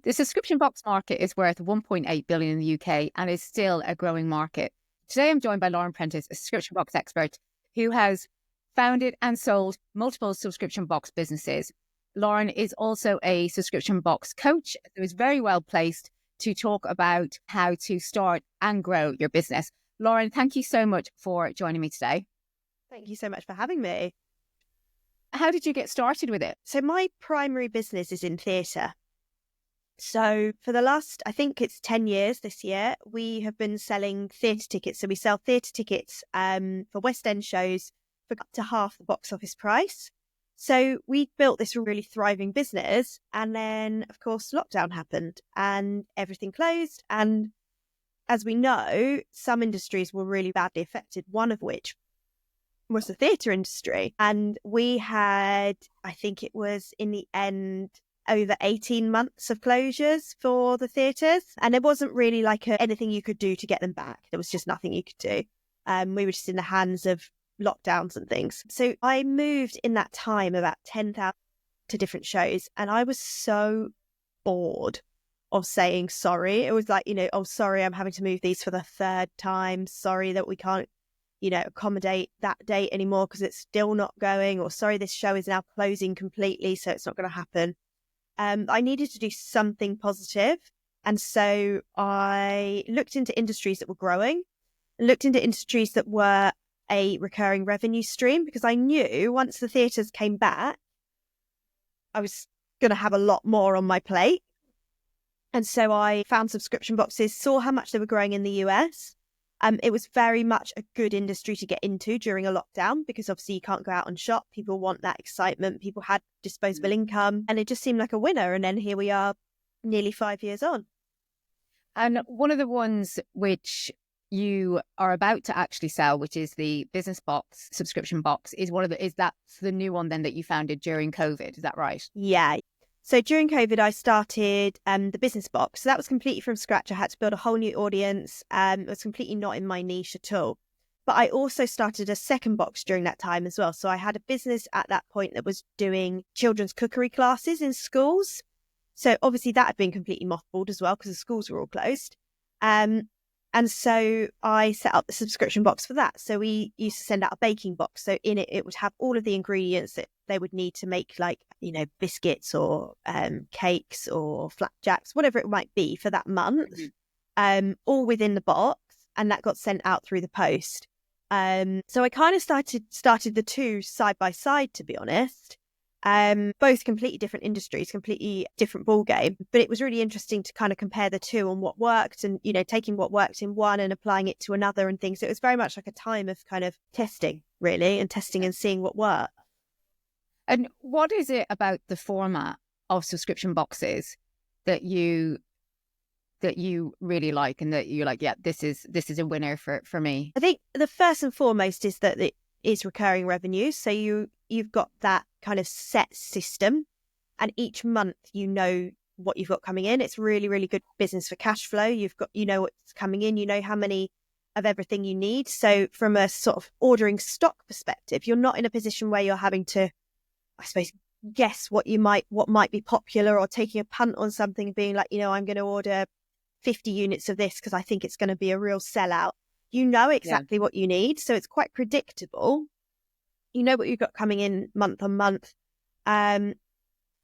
The subscription box market is worth 1.8 billion in the UK and is still a growing market. Today, I'm joined by Lauren Prentice, a subscription box expert who has founded and sold multiple subscription box businesses. Lauren is also a subscription box coach who is very well placed to talk about how to start and grow your business. Lauren, thank you so much for joining me today. Thank you so much for having me. How did you get started with it? So my primary business is in theatre. So for the last, I think it's 10 years this year, we have been selling theatre tickets. So we sell theatre tickets for West End shows for up to half the box office price. So we built this really thriving business. And then, of course, lockdown happened and everything closed. And as we know, some industries were really badly affected, one of which was the theatre industry. And we had, I think it was in the end, over 18 months of closures for the theatres. And there wasn't really anything you could do to get them back. There was just nothing you could do. We were just in the hands of lockdowns and things. So I moved in that time about 10,000 to different shows. And I was so bored of saying sorry. It was oh, sorry, I'm having to move these for the third time. Sorry that we can't, accommodate that date anymore because it's still not going. Or sorry, this show is now closing completely, so it's not going to happen. I needed to do something positive. And so I looked into industries that were growing, looked into industries that were a recurring revenue stream, because I knew once the theatres came back, I was going to have a lot more on my plate. And so I found subscription boxes, saw how much they were growing in the US. It was very much a good industry to get into during a lockdown, because obviously you can't go out and shop. People want that excitement. People had disposable income, and it just seemed like a winner. And then here we are nearly 5 years on. And one of the ones which you are about to actually sell, which is the business box, subscription box, is that's the new one then that you founded during COVID. Is that right? Yeah. So during COVID, I started the business box. So that was completely from scratch. I had to build a whole new audience. It was completely not in my niche at all. But I also started a second box during that time as well. So I had a business at that point that was doing children's cookery classes in schools. So obviously that had been completely mothballed as well because the schools were all closed. And so I set up the subscription box for that. So we used to send out a baking box. So in it, it would have all of the ingredients that they would need to make, biscuits or cakes or flapjacks, whatever it might be for that month, all within the box. And that got sent out through the post. So I kind of started the two side by side, to be honest. Both completely different industries, completely different ball game. But it was really interesting to kind of compare the two on what worked and, taking what worked in one and applying it to another and things. So it was very much like a time of kind of testing, really, and testing and seeing what worked. And what is it about the format of subscription boxes that you really like and that you're like, yeah, this is a winner for me? I think the first and foremost is that it is recurring revenue. So you've got that kind of set system, and each month what you've got coming in. It's really, really good business for cash flow. What's coming in, how many of everything you need. So from a sort of ordering stock perspective, you're not in a position where you're having to, I suppose, guess what might be popular, or taking a punt on something and being like, I'm going to order 50 units of this because I think it's going to be a real sellout. You know exactly what you need. So it's quite predictable. You know what you've got coming in month on month. And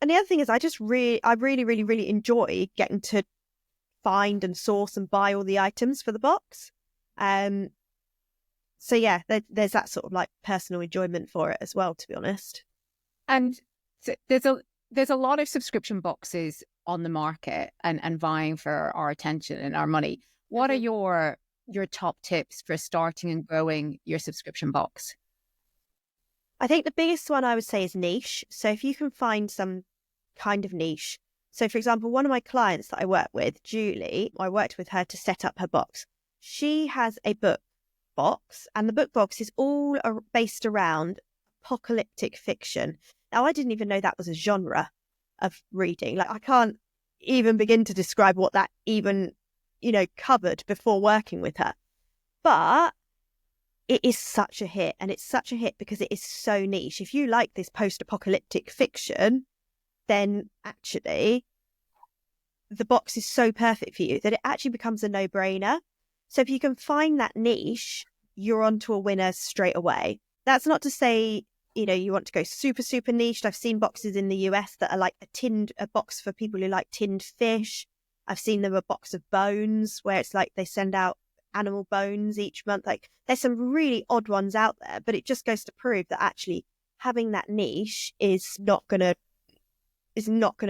the other thing is I really, really, really enjoy getting to find and source and buy all the items for the box. So yeah, there's that sort of personal enjoyment for it as well, to be honest. And so there's a lot of subscription boxes on the market and vying for our attention and our money. What are your top tips for starting and growing your subscription box? I think the biggest one I would say is niche. So if you can find some kind of niche. So for example, one of my clients that I work with, Julie, I worked with her to set up her box. She has a book box, and the book box is all based around apocalyptic fiction. Now, I didn't even know that was a genre of reading. I can't even begin to describe what that even, covered before working with her. But it is such a hit, and it's such a hit because it is so niche. If you like this post-apocalyptic fiction, then actually the box is so perfect for you that it actually becomes a no-brainer. So if you can find that niche, you're onto a winner straight away. That's not to say, you want to go super, super niche. I've seen boxes in the US that are like a box for people who like tinned fish. I've seen them a box of bones where it's like they send out animal bones each month. Like there's some really odd ones out there, but it just goes to prove that actually having that niche is not going to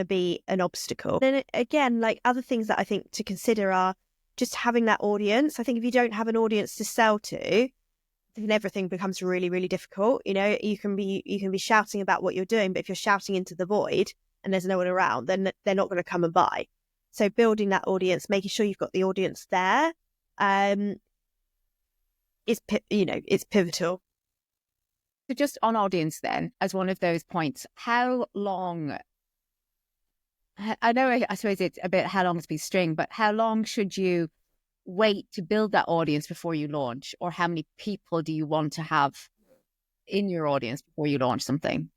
be an obstacle. Then again, like other things that I think to consider are just having that audience. I think if you don't have an audience to sell to, then everything becomes really, really difficult. You can be shouting about what you're doing, but if you're shouting into the void and there's no one around, then they're not going to come and buy. So building that audience, making sure you've got the audience there, it's pivotal. So just on audience then, as one of those points, how long, I suppose it's a bit how long is a piece of string, but how long should you wait to build that audience before you launch? Or how many people do you want to have in your audience before you launch something?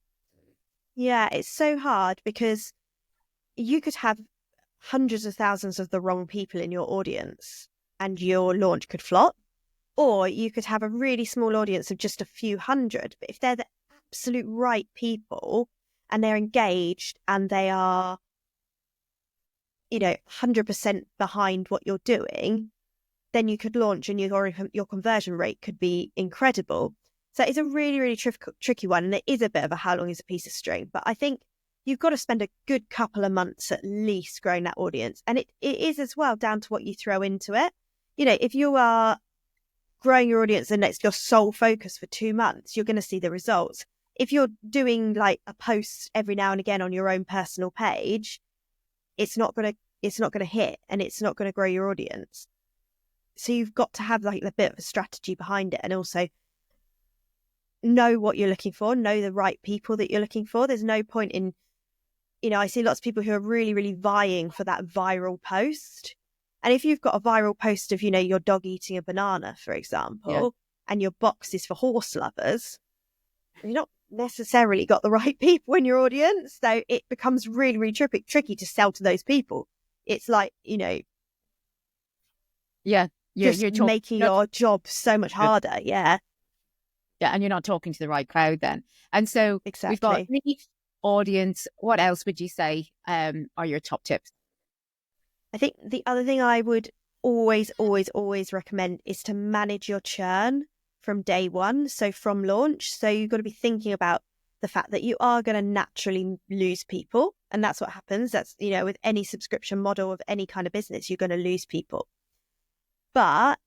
Yeah, it's so hard because you could have hundreds of thousands of the wrong people in your audience and your launch could flop. Or you could have a really small audience of just a few hundred. But if they're the absolute right people and they're engaged and they are, 100% behind what you're doing, then you could launch and your conversion rate could be incredible. So it's a really, really tricky one. And it is a bit of a how long is a piece of string. But I think you've got to spend a good couple of months at least growing that audience. And it is as well down to what you throw into it. If you are growing your audience and it's your sole focus for 2 months, you're going to see the results. If you're doing like a post every now and again on your own personal page, it's not going to hit and it's not going to grow your audience. So you've got to have like a bit of a strategy behind it and also know what you're looking for, know the right people that you're looking for. There's no point in, I see lots of people who are really, really vying for that viral post. And if you've got a viral post of, your dog eating a banana, for example, and your box is for horse lovers, you've not necessarily got the right people in your audience. So it becomes really, really tricky to sell to those people. It's like, you're making your job so much harder. Yeah. Yeah. And you're not talking to the right crowd then. And so Exactly. We've got niche, audience. What else would you say are your top tips? I think the other thing I would always, always, always recommend is to manage your churn from day one. So from launch. So you've got to be thinking about the fact that you are going to naturally lose people. And that's what happens. That's, with any subscription model of any kind of business, you're going to lose people. But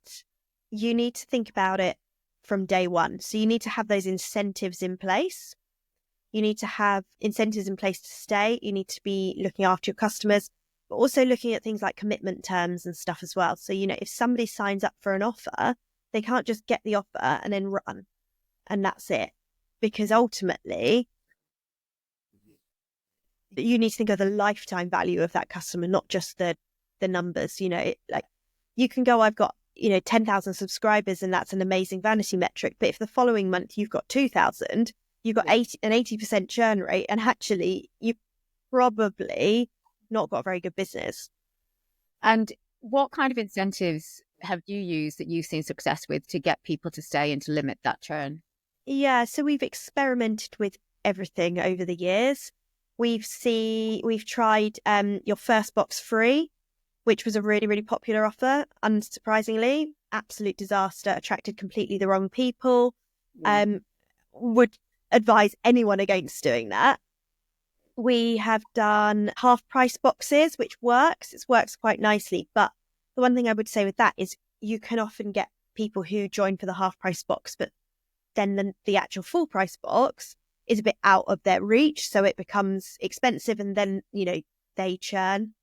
you need to think about it from day one. So you need to have those incentives in place. You need to have incentives in place to stay. You need to be looking after your customers, but also looking at things like commitment terms and stuff as well. So, if somebody signs up for an offer, they can't just get the offer and then run and that's it. Because ultimately, you need to think of the lifetime value of that customer, not just the numbers. You can go, I've got, 10,000 subscribers and that's an amazing vanity metric. But if the following month you've got 2,000, you've got an 80% churn rate, and actually you probably not got a very good business. And what kind of incentives have you used that you've seen success with to get people to stay and to limit that churn? Yeah, so we've experimented with everything over the years. We've tried your first box free, which was a really, really popular offer. Unsurprisingly, absolute disaster, attracted completely the wrong people. Would advise anyone against doing that. We have done half price boxes, which works. It works quite nicely. But the one thing I would say with that is you can often get people who join for the half price box, but then the actual full price box is a bit out of their reach. So it becomes expensive and then, they churn.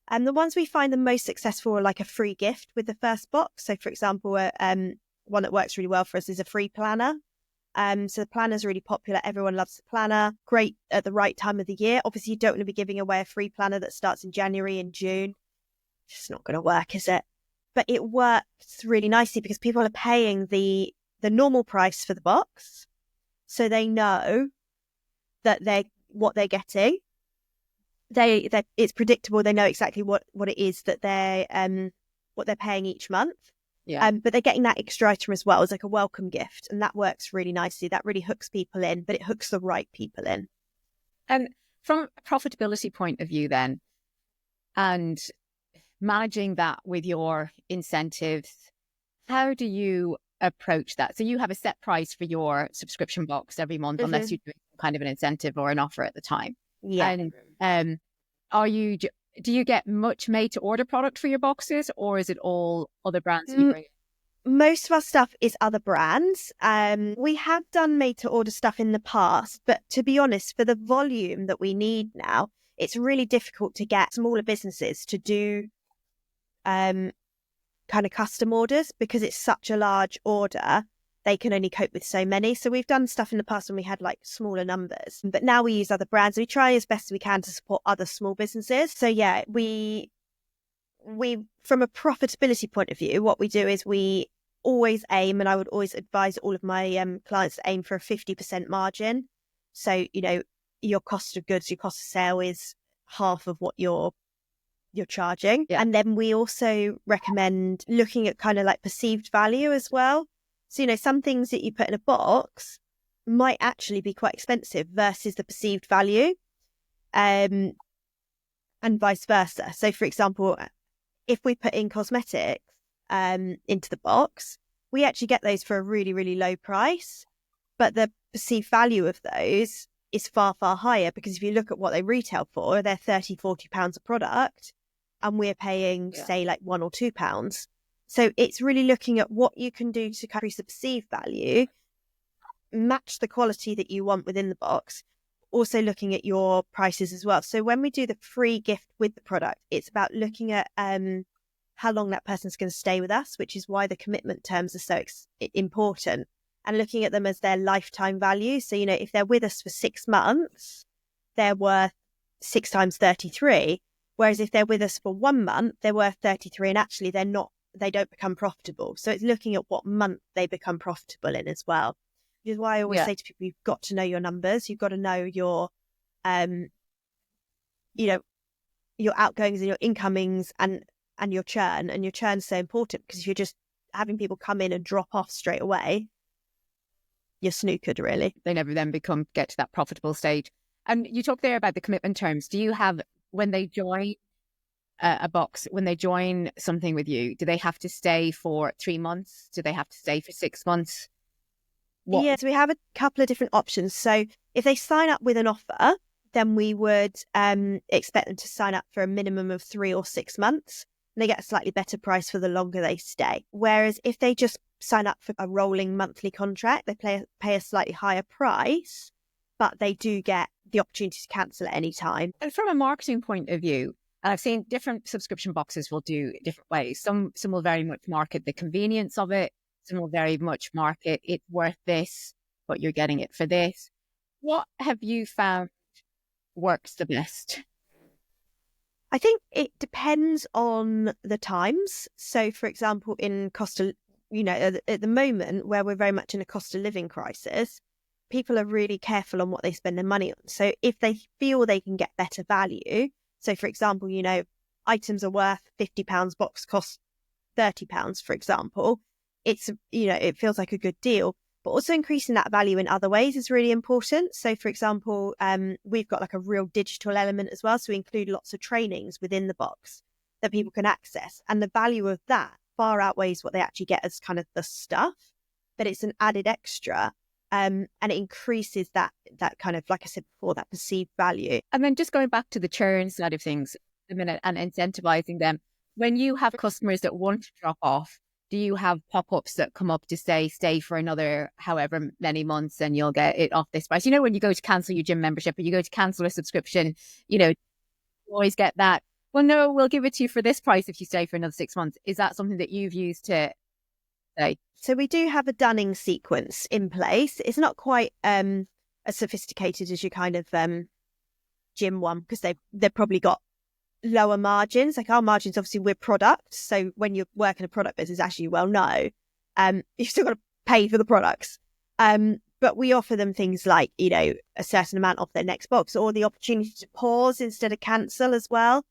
And the ones we find the most successful are like a free gift with the first box. So for example, one that works really well for us is a free planner. So the planner is really popular. Everyone loves the planner. Great at the right time of the year. Obviously, you don't want to be giving away a free planner that starts in January and June. It's just not going to work, is it? But it works really nicely because people are paying the normal price for the box. So they know that what they're getting. it's predictable. They know exactly what it is that they're paying each month. Yeah. But they're getting that extra item as well as like a welcome gift, and that works really nicely. That really hooks people in, but it hooks the right people in. And from a profitability point of view then, and managing that with your incentives, how do you approach that? So you have a set price for your subscription box every month, unless you're doing kind of an incentive or an offer at the time. Yeah. And do you get much made to order product for your boxes, or is it all other brands that you bring? Most of our stuff is other brands. We have done made to order stuff in the past, but to be honest, for the volume that we need now, it's really difficult to get smaller businesses to do kind of custom orders, because it's such a large order. They can only cope with so many. So we've done stuff in the past when we had like smaller numbers, but now we use other brands. We try as best we can to support other small businesses. So yeah, we from a profitability point of view, what we do is we always aim, and I would always advise all of my clients to aim for a 50% margin. So, your cost of goods, your cost of sale is half of what you're charging. Yeah. And then we also recommend looking at kind of like perceived value as well. So, some things that you put in a box might actually be quite expensive versus the perceived value, and vice versa. So, for example, if we put in cosmetics into the box, we actually get those for a really, really low price, but the perceived value of those is far, far higher, because if you look at what they retail for, they're £30-40 a product, and we're paying, say, like £1 or £2. So it's really looking at what you can do to increase the perceived value, match the quality that you want within the box, also looking at your prices as well. So when we do the free gift with the product, it's about looking at how long that person's going to stay with us, which is why the commitment terms are so important, and looking at them as their lifetime value. So, if they're with us for 6 months, they're worth 6 times 33. Whereas if they're with us for 1 month, they're worth 33, and actually they don't become profitable. So it's looking at what month they become profitable in as well. Which is why I always say to people, you've got to know your numbers. You've got to know your, your outgoings and your incomings and your churn. And your churn's so important, because if you're just having people come in and drop off straight away, you're snookered, really. They never then get to that profitable stage. And you talked there about the commitment terms. Do you have, when they join a box, when they join something with you, do they have to stay for 3 months? Do they have to stay for 6 months? Yes, we have a couple of different options. So if they sign up with an offer, then we would expect them to sign up for a minimum of 3 or 6 months. And they get a slightly better price for the longer they stay. Whereas if they just sign up for a rolling monthly contract, they pay a slightly higher price, but they do get the opportunity to cancel at any time. And from a marketing point of view, and I've seen different subscription boxes will do it different ways. Some will very much market the convenience of it. Some will very much market it's worth this, but you're getting it for this. What have you found works the best? I think it depends on the times. So, for example, in at the moment where we're very much in a cost of living crisis, people are really careful on what they spend their money on. So if they feel they can get better value, so for example, items are worth £50, box costs £30, for example, it's, it feels like a good deal. But also increasing that value in other ways is really important. So, for example, we've got like a real digital element as well. So we include lots of trainings within the box that people can access. And the value of that far outweighs what they actually get as kind of the stuff. But it's an added extra. And it increases that kind of, like I said before, that perceived value. And then just going back to the churn side of things a minute and incentivizing them. When you have customers that want to drop off, do you have pop-ups that come up to stay for another however many months and you'll get it off this price? When you go to cancel your gym membership or you go to cancel a subscription, you always get that, well, no, we'll give it to you for this price if you stay for another 6 months. Is that something that you've used to say? So we do have a dunning sequence in place. It's not quite as sophisticated as your kind of gym one, because they've probably got lower margins. Like our margins, obviously we're product, so when you work in a product business, as you well know, you've still got to pay for the products, But we offer them things like, a certain amount off their next box, or the opportunity to pause instead of cancel as well,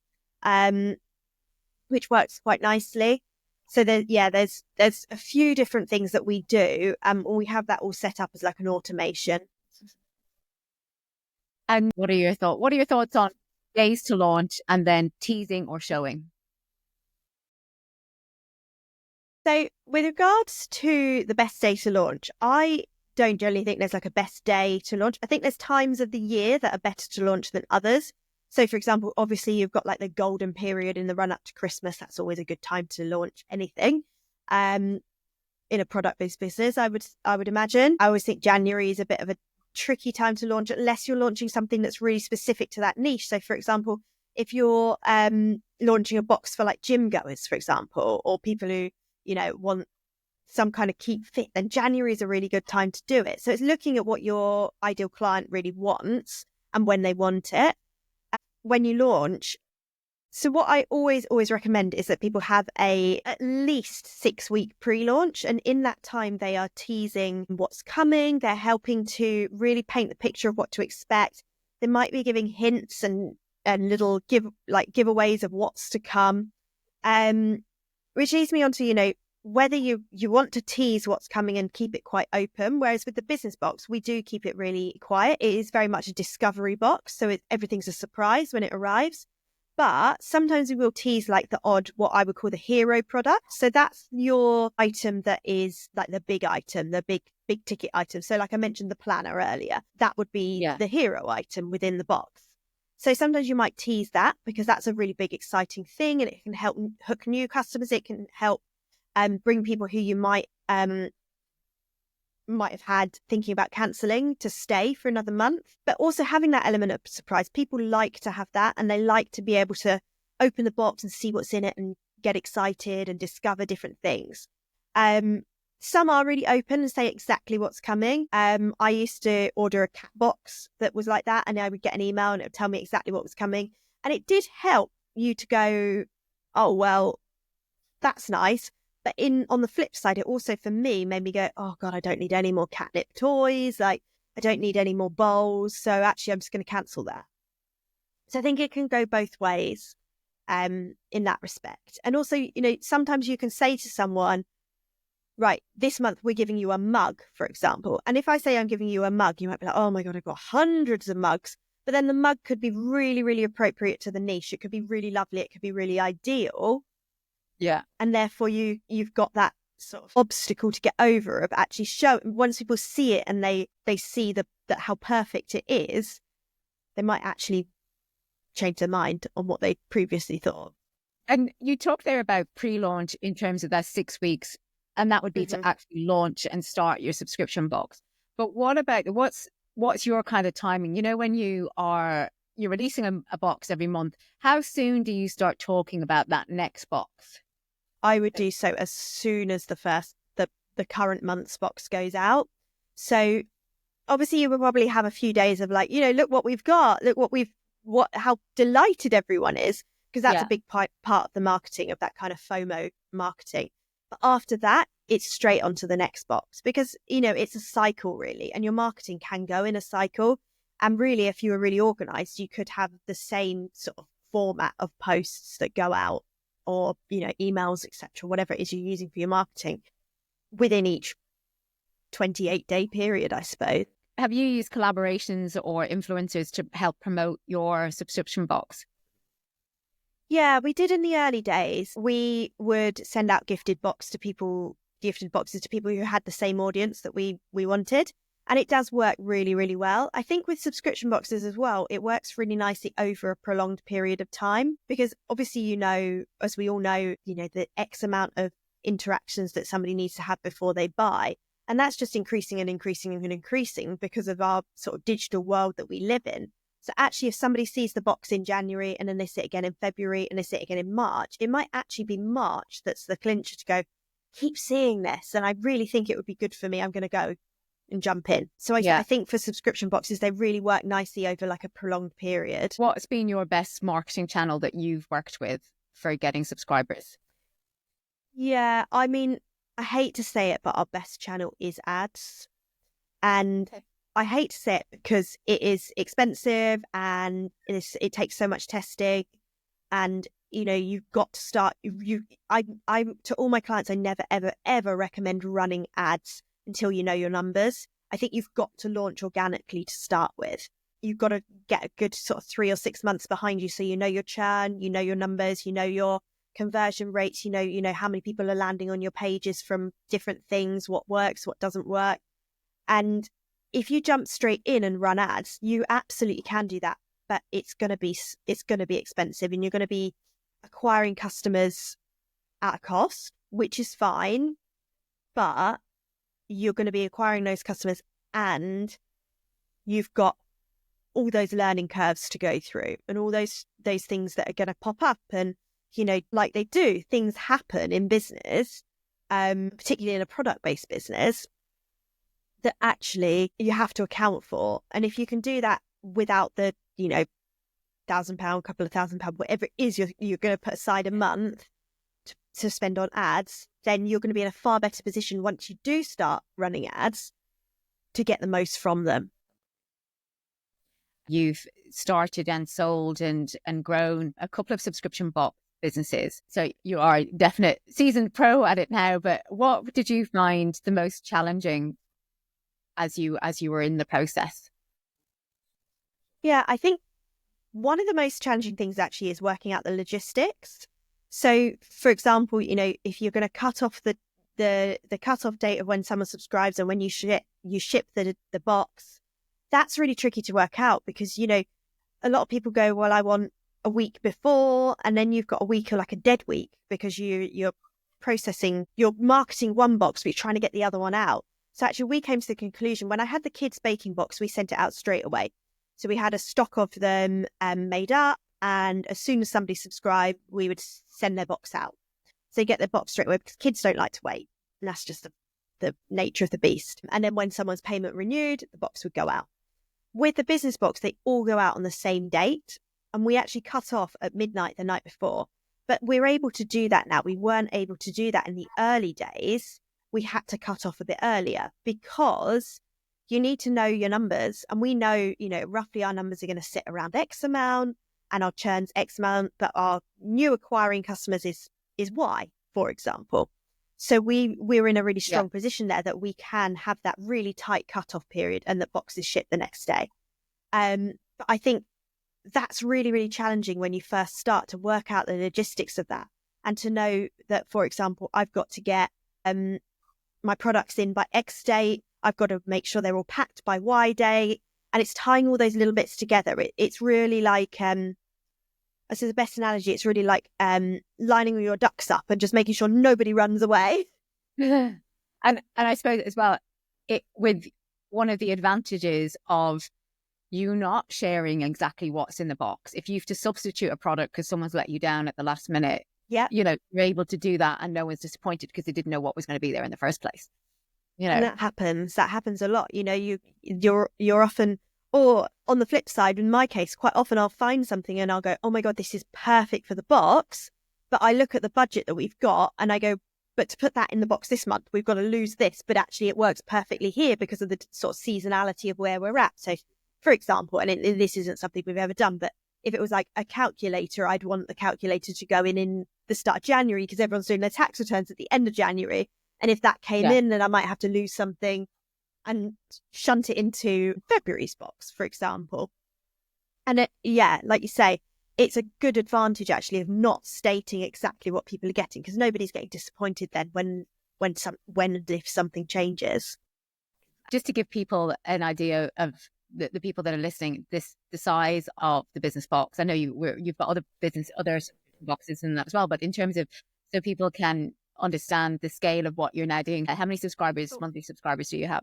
which works quite nicely. So there's a few different things that we do, and we have that all set up as like an automation. And what are your thoughts? What are your thoughts on days to launch and then teasing or showing? So with regards to the best day to launch, I don't generally think there's like a best day to launch. I think there's times of the year that are better to launch than others. So for example, obviously you've got like the golden period in the run up to Christmas. That's always a good time to launch anything. In a product-based business, I would imagine. I always think January is a bit of a tricky time to launch unless you're launching something that's really specific to that niche. So for example, if you're launching a box for like gym goers, for example, or people who want some kind of keep fit, then January is a really good time to do it. So it's looking at what your ideal client really wants and when they want it. When you launch, so what I always recommend is that people have at least 6-week pre-launch. And in that time, they are teasing what's coming. They're helping to really paint the picture of what to expect. They might be giving hints and little giveaways of what's to come. Which leads me on to, whether you want to tease what's coming and keep it quite open. Whereas with the business box, we do keep it really quiet. It is very much a discovery box. So everything's a surprise when it arrives. But sometimes we will tease like the odd, what I would call the hero product. So that's your item that is like the big item, the big ticket item. So like I mentioned, the planner earlier, that would be the hero item within the box. So sometimes you might tease that because that's a really big, exciting thing, and it can help hook new customers. It can help bring people who you might have had thinking about cancelling to stay for another month. But also having that element of surprise. People like to have that, and they like to be able to open the box and see what's in it and get excited and discover different things. Some are really open and say exactly what's coming. I used to order a cat box that was like that, and I would get an email and it would tell me exactly what was coming. And it did help you to go, oh, well, that's nice. But on the flip side, it also, for me, made me go, oh, God, I don't need any more catnip toys. Like, I don't need any more bowls. So actually, I'm just going to cancel that. So I think it can go both ways in that respect. And also, sometimes you can say to someone, right, this month we're giving you a mug, for example. And if I say I'm giving you a mug, you might be like, oh my God, I've got hundreds of mugs. But then the mug could be really, really appropriate to the niche. It could be really lovely. It could be really ideal. Yeah. And therefore you've got that sort of obstacle to get over of actually once people see it and they see that how perfect it is, they might actually change their mind on what they previously thought. And you talked there about pre-launch in terms of that 6 weeks, and that would be to actually launch and start your subscription box. But what about what's your kind of timing? When you're releasing a box every month, how soon do you start talking about that next box? I would do so as soon as the current month's box goes out. So obviously you will probably have a few days of like, look what we've got, look how delighted everyone is, because that's a big part of the marketing, of that kind of FOMO marketing. But after that, it's straight onto the next box, because, it's a cycle really, and your marketing can go in a cycle. And really, if you were really organized, you could have the same sort of format of posts that go out, or, emails, etc., whatever it is you're using for your marketing within each 28-day period, I suppose. Have you used collaborations or influencers to help promote your subscription box? Yeah, we did in the early days. We would send out gifted boxes to people who had the same audience that we wanted. And it does work really, really well. I think with subscription boxes as well, it works really nicely over a prolonged period of time, because obviously, as we all know, the X amount of interactions that somebody needs to have before they buy. And that's just increasing and increasing and increasing because of our sort of digital world that we live in. So actually, if somebody sees the box in January and then they see it again in February and they see it again in March, it might actually be March that's the clincher to go, keep seeing this. And I really think it would be good for me. I'm going to go and jump in. So I think for subscription boxes, they really work nicely over like a prolonged period. What's been your best marketing channel that you've worked with for getting subscribers? Yeah, I mean, I hate to say it, but our best channel is ads. And I hate to say it because it is expensive and it takes so much testing. And, you've got to start, I to all my clients, I never, ever, ever recommend running ads until you know your numbers. I think you've got to launch organically to start with. You've got to get a good sort of 3 or 6 months behind you. So you know your churn, you know your numbers, you know your conversion rates, you know how many people are landing on your pages from different things, what works, what doesn't work. And if you jump straight in and run ads, you absolutely can do that, but it's going to be expensive, and you're going to be acquiring customers at a cost, which is fine, but you're going to be acquiring those customers and you've got all those learning curves to go through and all those things that are going to pop up. And, like they do, things happen in business, particularly in a product-based business, that actually you have to account for. And if you can do that without the, £1,000, couple of £1,000, whatever it is you're going to put aside a month to spend on ads, then you're going to be in a far better position once you do start running ads to get the most from them. You've started and sold and grown a couple of subscription box businesses. So you are a definite seasoned pro at it now. But what did you find the most challenging as you were in the process? Yeah, I think one of the most challenging things actually is working out the logistics. So, for example, if you're going to cut off the cutoff date of when someone subscribes and when you ship the box, that's really tricky to work out because, a lot of people go, well, I want a week before, and then you've got a week of like a dead week because you're marketing one box, but you're trying to get the other one out. So actually we came to the conclusion when I had the kids baking box, we sent it out straight away. So we had a stock of them made up, and as soon as somebody subscribed, we would send their box out. So you get their box straight away because kids don't like to wait. And that's just the nature of the beast. And then when someone's payment renewed, the box would go out. With the business box, they all go out on the same date. And we actually cut off at midnight the night before. But we're able to do that now. We weren't able to do that in the early days. We had to cut off a bit earlier because you need to know your numbers. And we know, roughly our numbers are going to sit around X amount and our churn's X amount, but our new acquiring customers is Y, for example. So we're in a really strong position there that we can have that really tight cutoff period and that boxes ship the next day. But I think that's really, really challenging when you first start to work out the logistics of that and to know that, for example, I've got to get my products in by X date. I've got to make sure they're all packed by Y date. And it's tying all those little bits together. It's really like, this is the best analogy. It's really like lining all your ducks up and just making sure nobody runs away. And I suppose as well, with one of the advantages of you not sharing exactly what's in the box. If you have to substitute a product because someone's let you down at the last minute, you're able to do that and no one's disappointed because they didn't know what was going to be there in the first place. And that happens a lot. You're often, or on the flip side, in my case, quite often I'll find something and I'll go, oh my God, this is perfect for the box. But I look at the budget that we've got and I go, but to put that in the box this month, we've got to lose this. But actually it works perfectly here because of the sort of seasonality of where we're at. So for example, and this isn't something we've ever done, but if it was like a calculator, I'd want the calculator to go in the start of January because everyone's doing their tax returns at the end of January. And if that came in, then I might have to lose something and shunt it into February's box, for example. And like you say, it's a good advantage actually of not stating exactly what people are getting because nobody's getting disappointed then when and if something changes. Just to give people an idea of the people that are listening, the size of the business box. I know you've got other boxes in that as well, but in terms of so people can understand the scale of what you're now doing, how many monthly subscribers do you have?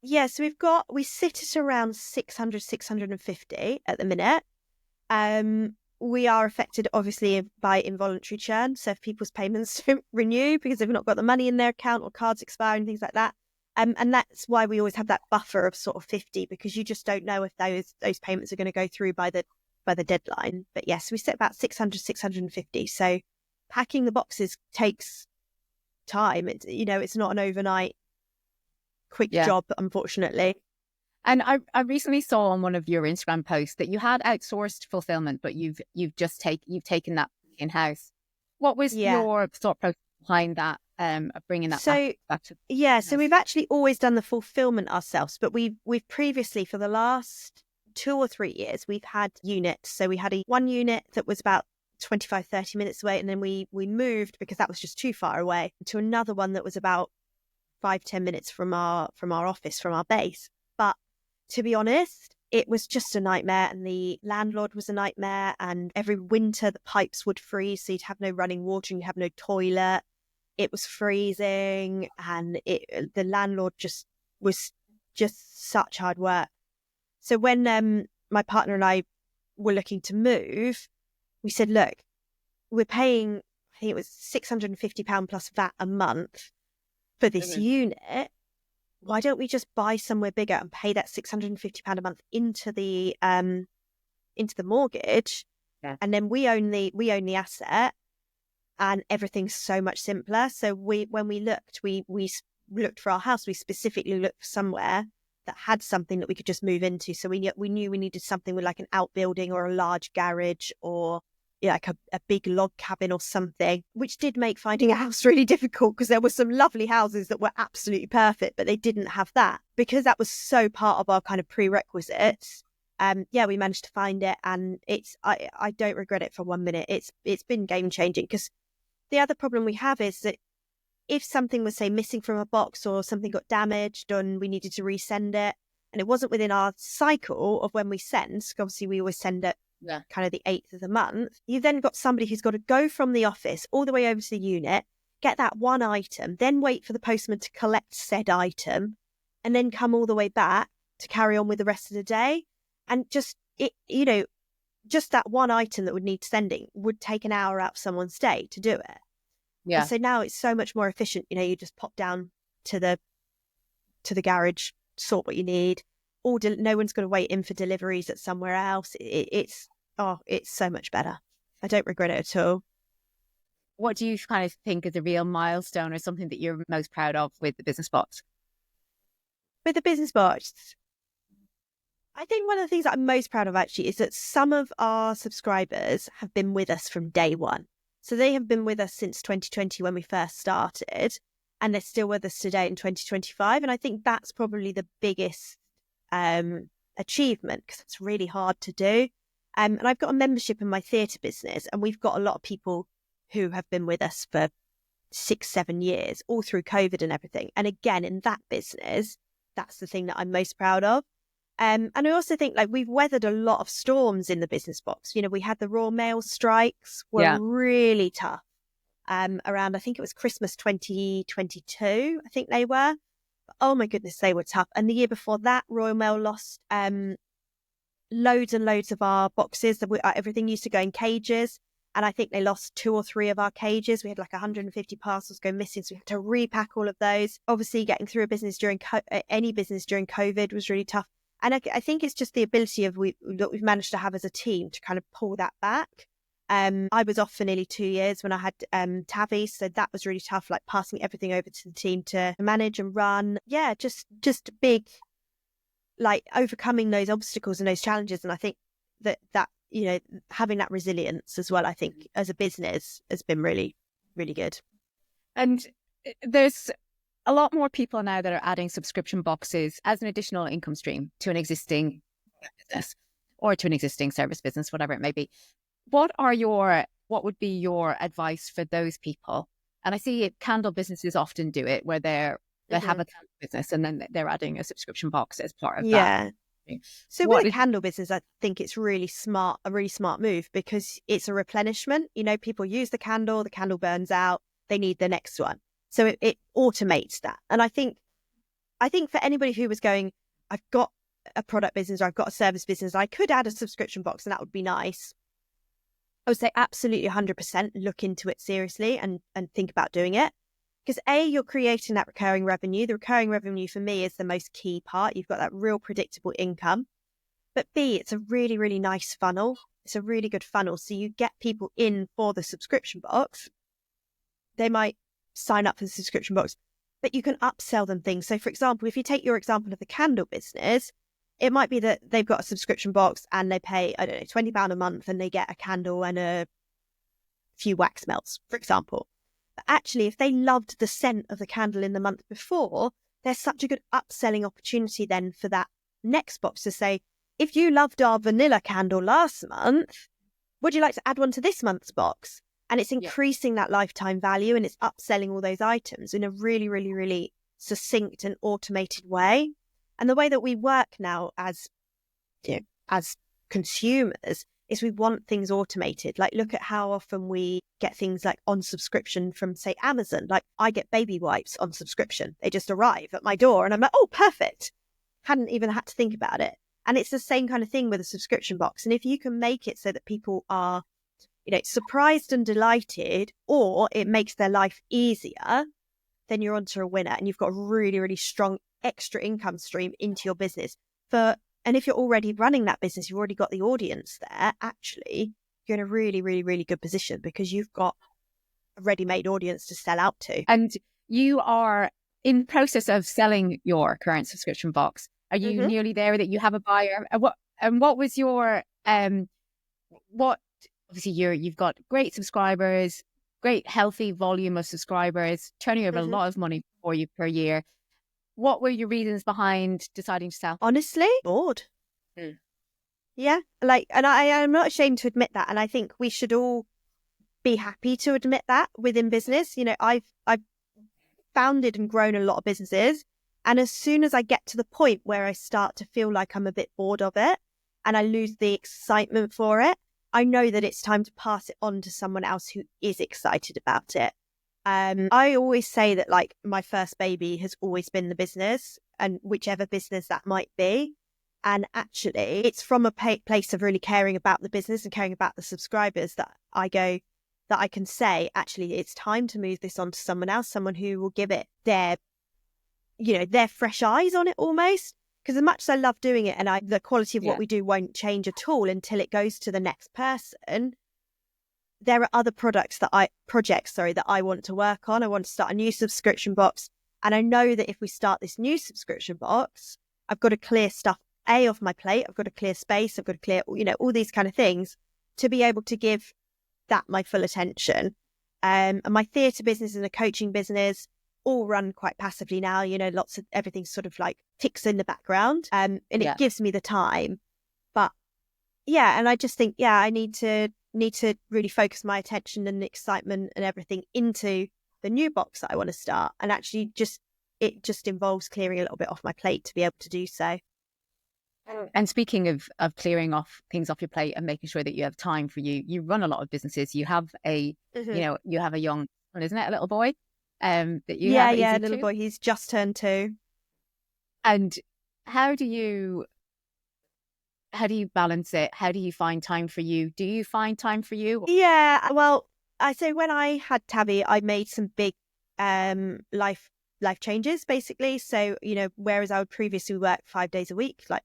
Yeah, so we sit at around 600, 650 at the minute. We are affected obviously by involuntary churn. So if people's payments don't renew because they've not got the money in their account or cards expire and things like that. And that's why we always have that buffer of sort of 50 because you just don't know if those payments are going to go through by the deadline. But yes, we sit about 600, 650. So packing the boxes takes time. It's not an overnight quick job, unfortunately. And I recently saw on one of your Instagram posts that you had outsourced fulfillment, but you've taken that in house. What was your thought process behind that? Of bringing that back to so we've actually always done the fulfillment ourselves, but we've previously, for the last 2 or 3 years, we've had units. So we had one unit that was about 25-30 minutes away, and then we moved because that was just too far away to another one that was about 5-10 minutes from our office, from our base. But to be honest, it was just a nightmare, and the landlord was a nightmare, and every winter the pipes would freeze, so you'd have no running water and you'd have no toilet. It was freezing, and the landlord was just such hard work. So when my partner and I were looking to move, we said, look, we're paying, I think it was £650 plus VAT a month for this unit. Why don't we just buy somewhere bigger and pay that £650 a month into the mortgage, and then we own the asset, and everything's so much simpler. So when we looked for our house, we specifically looked for somewhere that had something that we could just move into. So we knew we needed something with like an outbuilding or a large garage, or like a big log cabin or something, which did make finding a house really difficult, because there were some lovely houses that were absolutely perfect, but they didn't have that. Because that was so part of our kind of prerequisites, we managed to find it, and I don't regret it for 1 minute. It's been game changing, because the other problem we have is that if something was, say, missing from a box, or something got damaged and we needed to resend it, and it wasn't within our cycle of when we send, obviously we always send it kind of the 8th of the month, you've then got somebody who's got to go from the office all the way over to the unit, get that one item, then wait for the postman to collect said item, and then come all the way back to carry on with the rest of the day. And just that one item that would need sending would take an hour out of someone's day to do it. Yeah. And so now it's so much more efficient. You just pop down to the garage, sort what you need. No one's going to wait in for deliveries at somewhere else. It's so much better. I don't regret it at all. What do you kind of think is a real milestone, or something that you're most proud of with the business box? With the business box, I think one of the things that I'm most proud of actually is that some of our subscribers have been with us from day one. So they have been with us since 2020 when we first started, and they're still with us today in 2025. And I think that's probably the biggest achievement, because it's really hard to do. And I've got a membership in my theatre business, and we've got a lot of people who have been with us for 6-7 years, all through COVID and everything. And again, in that business, that's the thing that I'm most proud of. And I also think, like, we've weathered a lot of storms in the business box. We had the Royal Mail strikes, were really tough. Around, I think it was Christmas 2022, I think they were. Oh my goodness, they were tough. And the year before that, Royal Mail lost loads and loads of our boxes. Everything used to go in cages, and I think they lost 2 or 3 of our cages. We had like 150 parcels go missing, so we had to repack all of those. Obviously, getting through any business during COVID was really tough. And I think it's just the ability that we've managed to have as a team to kind of pull that back. I was off for nearly 2 years when I had TAVI, so that was really tough, like passing everything over to the team to manage and run. Yeah, just big, like, overcoming those obstacles and those challenges. And I think that having that resilience as well, I think as a business has been really, really good. And there's a lot more people now that are adding subscription boxes as an additional income stream to an existing business or to an existing service business, whatever it may be. What would be your advice for those people? And I see candle businesses often do it, where they have a candle business and then they're adding a subscription box as part of that. So with a candle business, I think it's a really smart move, because it's a replenishment. People use the candle burns out, they need the next one. So it automates that. And I think for anybody who was going, I've got a product business or I've got a service business, I could add a subscription box and that would be nice. I would say absolutely 100% look into it seriously and think about doing it. Because you're creating that recurring revenue. The recurring revenue for me is the most key part. You've got that real predictable income. But B, it's a really, really nice funnel. It's a really good funnel. So you get people in for the subscription box. They might sign up for the subscription box, but you can upsell them things. So for example, if you take your example of the candle business, it might be that they've got a subscription box and they pay, I don't know, £20 a month and they get a candle and a few wax melts, for example. But actually, if they loved the scent of the candle in the month before, there's such a good upselling opportunity then for that next box to say, if you loved our vanilla candle last month, would you like to add one to this month's box? And it's increasing that lifetime value and it's upselling all those items in a really, really, really succinct and automated way. And the way that we work now as, as consumers is we want things automated. Like, look at how often we get things like on subscription from, say, Amazon. Like, I get baby wipes on subscription. They just arrive at my door and I'm like, oh, perfect. Hadn't even had to think about it. And it's the same kind of thing with a subscription box. And if you can make it so that people are, surprised and delighted, or it makes their life easier, then you're onto a winner. And you've got a really, really strong extra income stream into your business. And if you're already running that business, you've already got the audience there, actually, you're in a really, really, really good position because you've got a ready-made audience to sell out to. And you are in the process of selling your current subscription box. Are you nearly there that you have a buyer? What was your, obviously you've got great subscribers, great healthy volume of subscribers, turning over a lot of money for you per year. What were your reasons behind deciding to sell? Honestly, bored. Yeah, and I'm not ashamed to admit that. And I think we should all be happy to admit that within business. I've founded and grown a lot of businesses. And as soon as I get to the point where I start to feel like I'm a bit bored of it and I lose the excitement for it, I know that it's time to pass it on to someone else who is excited about it. I always say that my first baby has always been the business, and whichever business that might be. And actually it's from a place of really caring about the business and caring about the subscribers that I can say, actually, it's time to move this on to someone else, someone who will give it their fresh eyes on it almost. Because as much as I love doing it and the quality of what we do won't change at all until it goes to the next person, there are other projects that I want to work on. I want to start a new subscription box. And I know that if we start this new subscription box, I've got to clear stuff off my plate. I've got to clear space. I've got to clear, all these kind of things to be able to give that my full attention. And my theatre business and the coaching business all run quite passively now. Everything sort of ticks in the background. And it gives me the time. But and I just think, I need to really focus my attention and excitement and everything into the new box that I want to start. And actually it just involves clearing a little bit off my plate to be able to do so. And speaking of clearing off things off your plate and making sure that you have time for you run a lot of businesses. You have you have a young one, isn't it? A little boy that you have. Yeah, a little boy. He's just turned 2. And how do you balance it? How do you find time for you? Do you find time for you? Yeah, well, I say when I had Tabby, I made some big life changes, basically. So, whereas I would previously work 5 days a week, like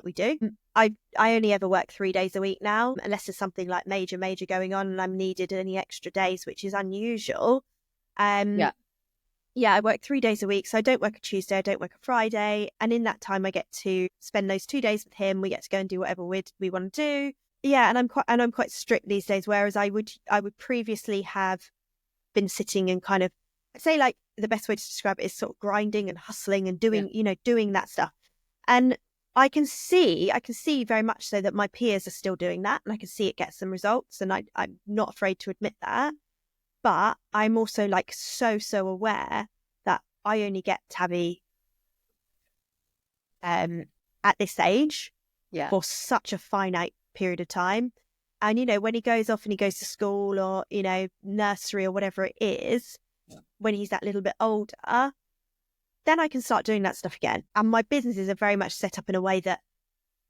we do, I only ever work 3 days a week now, unless there's something like major going on and I'm needed any extra days, which is unusual. I work 3 days a week. So I don't work a Tuesday, I don't work a Friday. And in that time, I get to spend those 2 days with him. We get to go and do whatever we want to do. Yeah, and I'm quite strict these days. Whereas I would previously have been sitting and kind of, I'd say the best way to describe it is sort of grinding and hustling and doing, doing that stuff. And I can see very much so that my peers are still doing that, and I can see it gets some results. And I'm not afraid to admit that. But I'm also so aware that I only get Tabby at this age for such a finite period of time. And, when he goes off and he goes to school or, nursery or whatever it is, when he's that little bit older, then I can start doing that stuff again. And my businesses are very much set up in a way that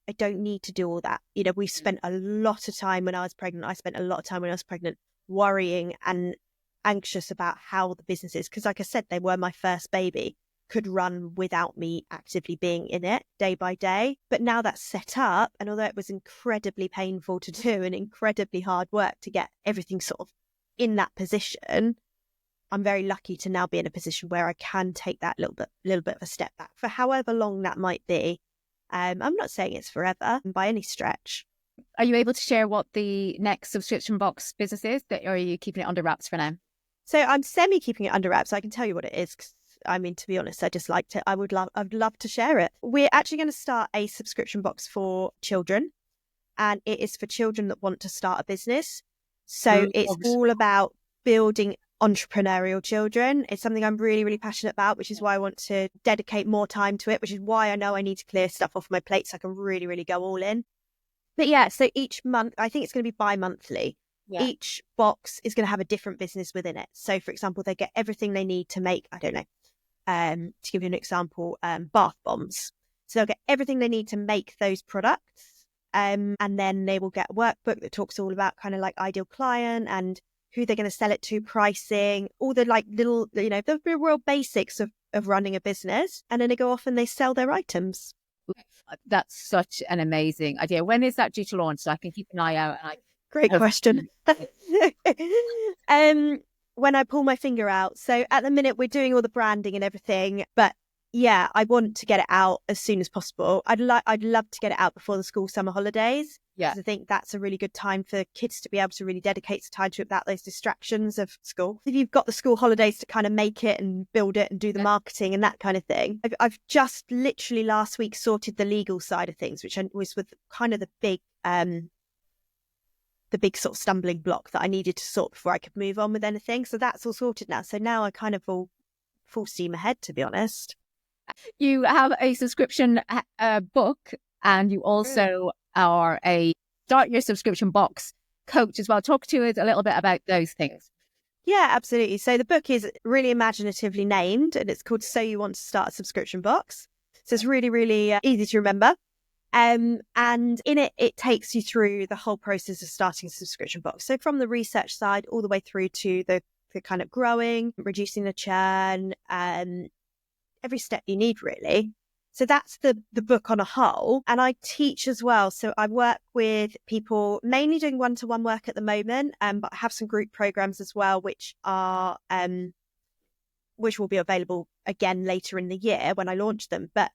I don't need to do all that. We've spent a lot of time when I was pregnant. I spent a lot of time when I was pregnant worrying and anxious about how the business is. Because like I said, they were my first baby, could run without me actively being in it day by day. But now that's set up, and although it was incredibly painful to do and incredibly hard work to get everything sort of in that position, I'm very lucky to now be in a position where I can take that little bit of a step back for however long that might be. I'm not saying it's forever by any stretch. Are you able to share what the next subscription box business is, or are you keeping it under wraps for now? So I'm semi keeping it under wraps. So I can tell you what it is. 'Cause, I mean, to be honest, I just liked it. I'd love to share it. We're actually going to start a subscription box for children, and it is for children that want to start a business. So it's all about building entrepreneurial children. It's something I'm really, really passionate about, which is why I want to dedicate more time to it, which is why I know I need to clear stuff off my plate so I can really, really go all in. But yeah, so each month, I think it's going to be bi-monthly. Yeah. Each box is going to have a different business within it. So for example, they get everything they need to make, I don't know, to give you an example, bath bombs. So they'll get everything they need to make those products. And then they will get a workbook that talks all about kind of like ideal client and who they're going to sell it to, pricing, all the like little, the real basics of running a business. And then they go off and they sell their items. That's such an amazing idea. When is that due to launch? So I can keep an eye out. Great question. When I pull my finger out. So at the minute we're doing all the branding and everything, but yeah, I want to get it out as soon as possible. I'd love to get it out before the school summer holidays. Yeah, because I think that's a really good time for kids to be able to really dedicate time to it without those distractions of school. If you've got the school holidays to kind of make it and build it and do the marketing and that kind of thing. I've just literally last week sorted the legal side of things, which was with kind of the big sort of stumbling block that I needed to sort before I could move on with anything. So that's all sorted now. So now I kind of all full steam ahead, to be honest. You have a subscription book, and you also are a Start Your Subscription Box coach as well. Talk to us a little bit about those things. Yeah, absolutely. So the book is really imaginatively named, and it's called So You Want to Start a Subscription Box. So it's really, really easy to remember. And in it, it takes you through the whole process of starting a subscription box. So from the research side all the way through to the kind of growing, reducing the churn, every step you need, really. So that's the book on a whole. And I teach as well. So I work with people mainly doing one-to-one work at the moment, but I have some group programs as well, which are which will be available again later in the year when I launch them. But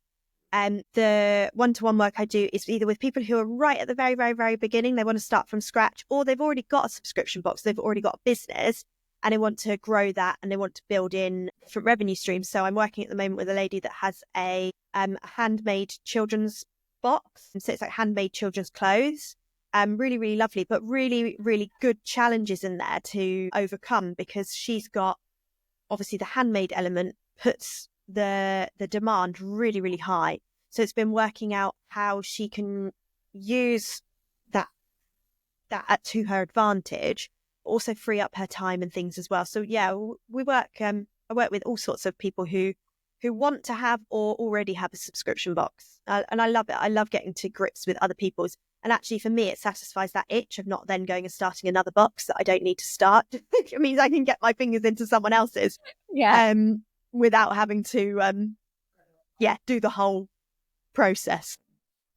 the one-to-one work I do is either with people who are right at the very, very, very beginning, they want to start from scratch, or they've already got a subscription box, they've already got a business, and they want to grow that and they want to build in different revenue streams. So I'm working at the moment with a lady that has a handmade children's box. So it's like handmade children's clothes. Really, really lovely, but really, really good challenges in there to overcome, because she's got, obviously the handmade element puts the demand really, really high. So it's been working out how she can use that to her advantage, also free up her time and things as well. So yeah, we work. I work with all sorts of people who want to have or already have a subscription box, and I love it. I love getting to grips with other people's. And actually, for me, it satisfies that itch of not then going and starting another box that I don't need to start. It means I can get my fingers into someone else's, without having to, do the whole process.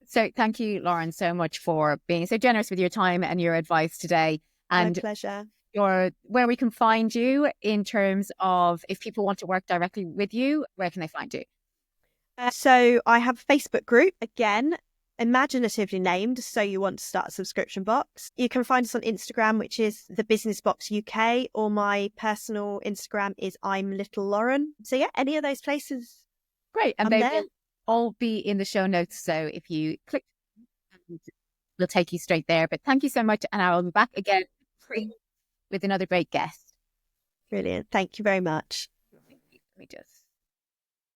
So thank you, Lauren, so much for being so generous with your time and your advice today. And my pleasure. Where we can find you in terms of if people want to work directly with you, where can they find you? So I have a Facebook group, again, imaginatively named So You Want to Start a Subscription Box. You can find us on Instagram, which is the Business Box UK, or my personal Instagram is I'm Little Lauren. So yeah, any of those places. Great. And they will all be in the show notes. So if you click, it'll take you straight there. But thank you so much. And I will be back again with another great guest. Brilliant. Thank you very much. Let me just